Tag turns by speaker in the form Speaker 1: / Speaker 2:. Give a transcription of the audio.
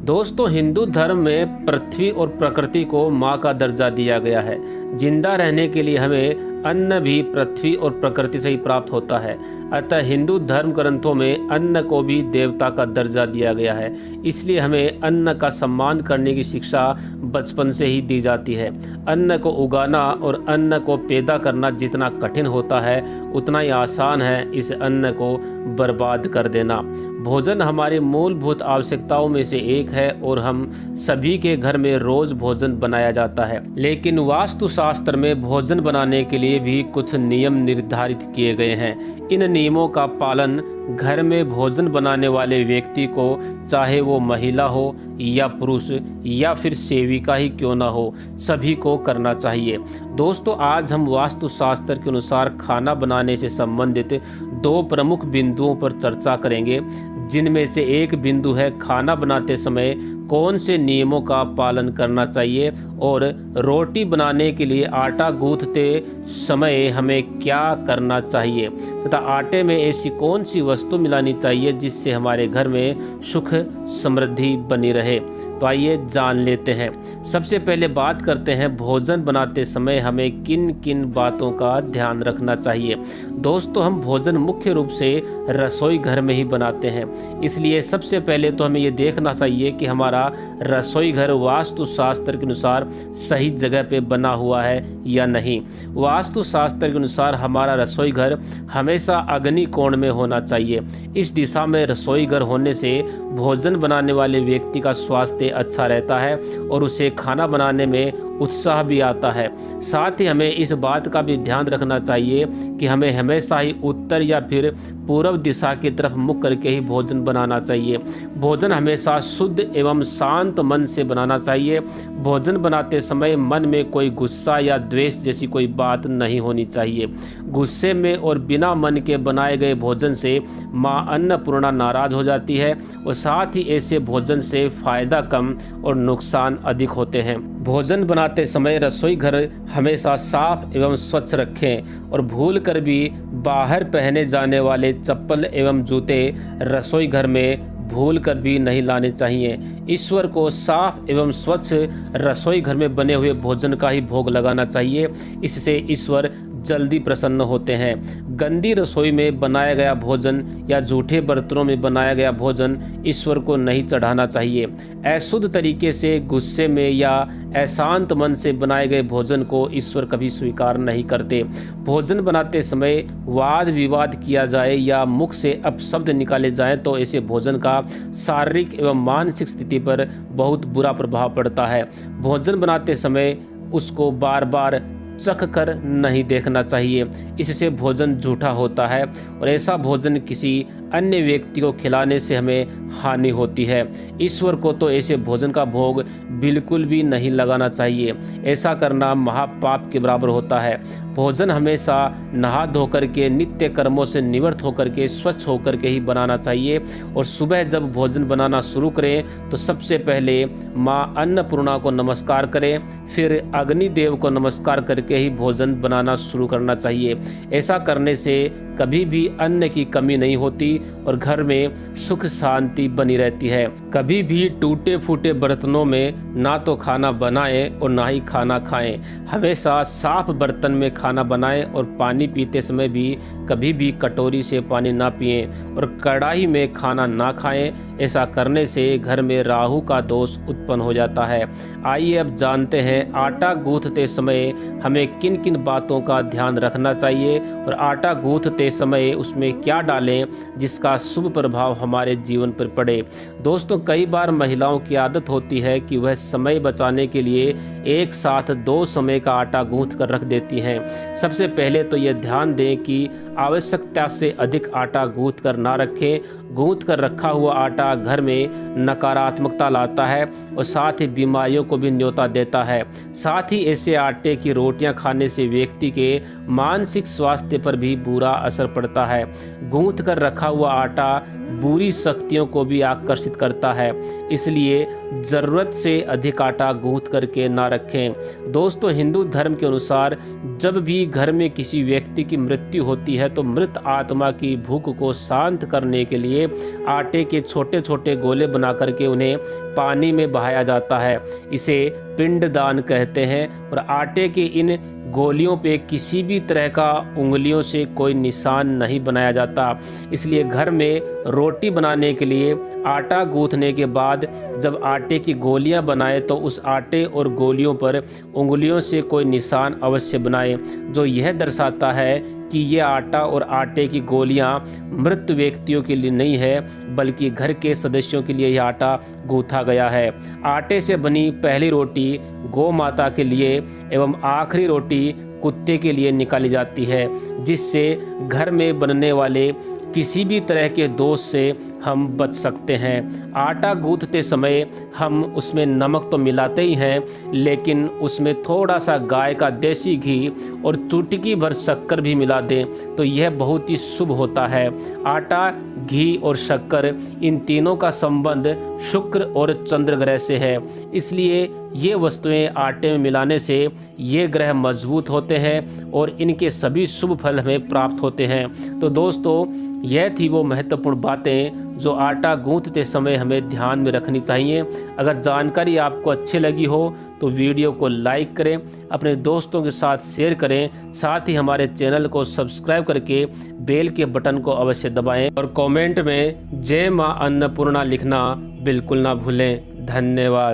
Speaker 1: दोस्तों, हिंदू धर्म में पृथ्वी और प्रकृति को माँ का दर्जा दिया गया है। जिंदा रहने के लिए हमें अन्न भी पृथ्वी और प्रकृति से ही प्राप्त होता है। अतः हिंदू धर्म ग्रंथों में अन्न को भी देवता का दर्जा दिया गया है। इसलिए हमें अन्न का सम्मान करने की शिक्षा बचपन से ही दी जाती है। अन्न को उगाना और अन्न को पैदा करना जितना कठिन होता है, उतना ही आसान है इस अन्न को बर्बाद कर देना। भोजन हमारी मूलभूत आवश्यकताओं में से एक है और हम सभी के घर में रोज भोजन बनाया जाता है। लेकिन वास्तुशास्त्र में भोजन बनाने के लिए भी कुछ नियम निर्धारित किए गए हैं। इन नियमों का पालन घर में भोजन बनाने वाले व्यक्ति को, चाहे वो महिला हो या पुरुष या फिर सेविका ही क्यों ना हो, सभी को करना चाहिए। दोस्तों, आज हम वास्तुशास्त्र के अनुसार खाना बनाने से संबंधित दो प्रमुख बिंदुओं पर चर्चा करेंगे, जिनमें से एक बिंदु है खाना बनाते समय कौन से नियमों का पालन करना चाहिए और रोटी बनाने के लिए आटा गूंथते समय हमें क्या करना चाहिए तथा आटे में ऐसी कौन सी वस्तु मिलानी चाहिए जिससे हमारे घर में सुख समृद्धि बनी रहे। तो आइए जान लेते हैं। सबसे पहले बात करते हैं भोजन बनाते समय हमें किन किन बातों का ध्यान रखना चाहिए। दोस्तों, हम भोजन मुख्य रूप से रसोई घर में ही बनाते हैं, इसलिए सबसे पहले तो हमें ये देखना चाहिए कि हमारा रसोई घर वास्तुशास्त्र के अनुसार सही जगह पे बना हुआ है या नहीं। वास्तुशास्त्र के अनुसार हमारा रसोई घर हमेशा अग्नि कोण में होना चाहिए। इस दिशा में रसोई घर होने से भोजन बनाने वाले व्यक्ति का स्वास्थ्य अच्छा रहता है और उसे खाना बनाने में उत्साह भी आता है। साथ ही हमें इस बात का भी ध्यान रखना चाहिए कि हमें हमेशा ही उत्तर या फिर पूर्व दिशा की तरफ मुख करके ही भोजन बनाना चाहिए। भोजन हमेशा शुद्ध एवं शांत मन से बनाना चाहिए। भोजन बनाते समय मन में कोई गुस्सा या द्वेष जैसी कोई बात नहीं होनी चाहिए। गुस्से में और बिना मन के बनाए गए भोजन से माँ अन्नपूर्णा नाराज हो जाती है और साथ ही ऐसे भोजन से फायदा कम और नुकसान अधिक होते हैं। भोजन बनाते समय रसोई घर हमेशा साफ एवं स्वच्छ रखें और भूल कर भी बाहर पहने जाने वाले चप्पल एवं जूते रसोई घर में भूल कर भी नहीं लाने चाहिए। ईश्वर को साफ एवं स्वच्छ रसोई घर में बने हुए भोजन का ही भोग लगाना चाहिए। इससे ईश्वर जल्दी प्रसन्न होते हैं। गंदी रसोई में बनाया गया भोजन या जूठे बर्तनों में बनाया गया भोजन ईश्वर को नहीं चढ़ाना चाहिए। अशुद्ध तरीके से, गुस्से में या अशांत मन से बनाए गए भोजन को ईश्वर कभी स्वीकार नहीं करते। भोजन बनाते समय वाद विवाद किया जाए या मुख से अपशब्द निकाले जाएं तो ऐसे भोजन का शारीरिक एवं मानसिक स्थिति पर बहुत बुरा प्रभाव पड़ता है। भोजन बनाते समय उसको बार बार चख कर नहीं देखना चाहिए, इससे भोजन झूठा होता है और ऐसा भोजन किसी अन्य व्यक्ति को खिलाने से हमें हानि होती है। ईश्वर को तो ऐसे भोजन का भोग बिल्कुल भी नहीं लगाना चाहिए। ऐसा करना महापाप के बराबर होता है। भोजन हमेशा नहा धोकर के, नित्य कर्मों से निवृत्त होकर के, स्वच्छ होकर के ही बनाना चाहिए और सुबह जब भोजन बनाना शुरू करें तो सबसे पहले माँ अन्नपूर्णा को नमस्कार करें, फिर अग्निदेव को नमस्कार करके ही भोजन बनाना शुरू करना चाहिए। ऐसा करने से कभी भी अन्न की कमी नहीं होती और घर में सुख शांति बनी रहती है। कभी भी टूटे फूटे बर्तनों में ना तो खाना बनाएं और ना ही खाना खाएं। हमेशा साफ बर्तन में खाना बनाएं और पानी पीते समय भी कभी भी कटोरी से पानी ना पिएं और कढ़ाई में खाना ना खाएं। ऐसा करने से घर में राहु का दोष उत्पन्न हो जाता है। आइए अब जानते हैं आटा गूंथते समय हमें किन किन बातों का ध्यान रखना चाहिए और आटा गूंथते समय उसमें क्या डालें जिसका शुभ प्रभाव हमारे जीवन पर पड़े। दोस्तों, कई बार महिलाओं की आदत होती है कि वह समय बचाने के लिए एक साथ दो समय का आटा गूंथ कर रख देती हैं। सबसे पहले तो यह ध्यान दें कि आवश्यकता से अधिक आटा गूंथ कर ना रखें। गूंथ कर रखा हुआ आटा घर में नकारात्मकता लाता है और साथ ही बीमारियों को भी न्योता देता है। साथ ही ऐसे आटे की रोटियां खाने से व्यक्ति के मानसिक स्वास्थ्य पर भी बुरा असर पड़ता है। गूंथ कर रखा हुआ आटा बुरी शक्तियों को भी आकर्षित करता है, इसलिए ज़रूरत से अधिक आटा गूंथ करके ना रखें। दोस्तों, हिंदू धर्म के अनुसार जब भी घर में किसी व्यक्ति की मृत्यु होती है तो मृत आत्मा की भूख को शांत करने के लिए आटे के छोटे छोटे गोले बना करके उन्हें पानी में बहाया जाता है। इसे पिंडदान कहते हैं। और आटे के इन गोलियों पे किसी भी तरह का उंगलियों से कोई निशान नहीं बनाया जाता। इसलिए घर में रोटी बनाने के लिए आटा गूंथने के बाद जब आटे की गोलियां बनाए तो उस आटे और गोलियों पर उंगलियों से कोई निशान अवश्य बनाए, जो यह दर्शाता है कि ये आटा और आटे की गोलियां मृत व्यक्तियों के लिए नहीं है, बल्कि घर के सदस्यों के लिए यह आटा गूंथा गया है। आटे से बनी पहली रोटी गौ माता के लिए एवं आखिरी रोटी कुत्ते के लिए निकाली जाती है, जिससे घर में बनने वाले किसी भी तरह के दोष से हम बच सकते हैं। आटा गूंथते समय हम उसमें नमक तो मिलाते ही हैं, लेकिन उसमें थोड़ा सा गाय का देसी घी और चुटकी भर शक्कर भी मिला दें तो यह बहुत ही शुभ होता है। आटा, घी और शक्कर, इन तीनों का संबंध शुक्र और चंद्र ग्रह से है। इसलिए ये वस्तुएं आटे में मिलाने से ये ग्रह मजबूत होते हैं और इनके सभी शुभ फल हमें प्राप्त होते हैं। तो दोस्तों, यह थी वो महत्वपूर्ण बातें जो आटा गूंथते समय हमें ध्यान में रखनी चाहिए। अगर जानकारी आपको अच्छी लगी हो तो वीडियो को लाइक करें, अपने दोस्तों के साथ शेयर करें, साथ ही हमारे चैनल को सब्सक्राइब करके बेल के बटन को अवश्य दबाएं और कमेंट में जय मां अन्नपूर्णा लिखना बिल्कुल ना भूलें। धन्यवाद।